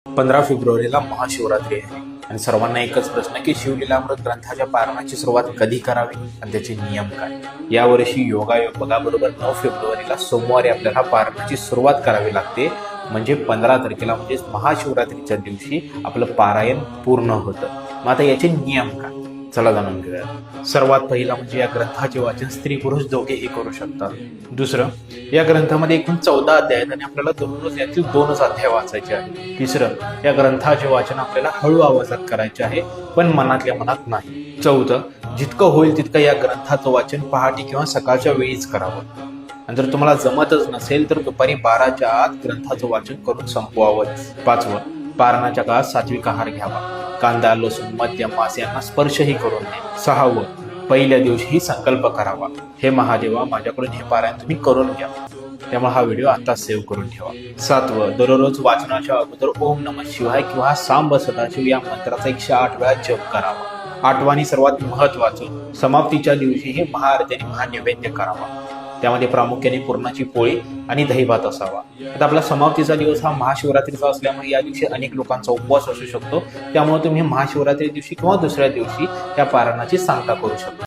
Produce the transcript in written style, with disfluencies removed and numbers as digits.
15 फेब्रुवारीला महाशिवरात्री आहे आणि सर्वांना एकच प्रश्न की शिवलीलामृत ग्रंथाच्या पारायणाची सुरुवात कधी करावी आणि त्याचे नियम काय. यावर्षी योगायोग बघा, बरोबर 9 फेब्रुवारीला सोमवारी आपल्याला पारायणाची सुरुवात करावी लागते. म्हणजे 15 तारखेला म्हणजेच महाशिवरात्रीच्या दिवशी आपलं पारायण पूर्ण होतं. मग आता याचे नियम काय, चला जाणून घेऊया. सर्वात पहिला म्हणजे या ग्रंथाचे वाचन स्त्री पुरुष दोघेही करू शकतात. दुसरं, या ग्रंथामध्ये एकूण 14 अध्याय आहेत आणि आपल्याला दररोज यातील 2च अध्याय वाचायचे आहेत. तिसरं, या ग्रंथाचे वाचन आपल्याला हळू आवाजात करायचे आहे, पण मनातल्या मनात नाही. चौथं, जितकं होईल तितकं या ग्रंथाचं वाचन पहाटे किंवा सकाळच्या वेळीच करावं. आणि जर तुम्हाला जमतच नसेल तर दुपारी 12च्या आत ग्रंथाचं वाचन करून संपवावं. पाचवं, पारायणाच्या काळात सात्विक आहार घ्यावा. कांदा, लसूण, मद्य, मांस यांना स्पर्शही करू नये. सहावं, पहिल्या दिवशीही संकल्प करावा, हे महादेवा माझ्याकडून हे पारायण तुम्ही करून घ्या. त्यामुळे हा व्हिडिओ आता सेव्ह करून ठेवा. सातवं, दररोज वाचनाच्या अगोदर ओम नमः शिवाय किंवा सांब सदाशिव या मंत्राचा 108 वेळा जप करावा. आठवं आणि सर्वात महत्वाचं, समाप्तीच्या दिवशीही महाआरती आणि महानैवेद्य करावा. त्यामध्ये प्रामुख्याने पुरणाची पोळी आणि दही भात असावा. आता आपला समाप्तीचा दिवस हा महाशिवरात्रीचा असल्यामुळे या दिवशी अनेक लोकांचा उपवास असू शकतो. त्यामुळे तुम्ही महाशिवरात्री दिवशी किंवा दुसऱ्या दिवशी या पारायणाची सांगता करू शकता.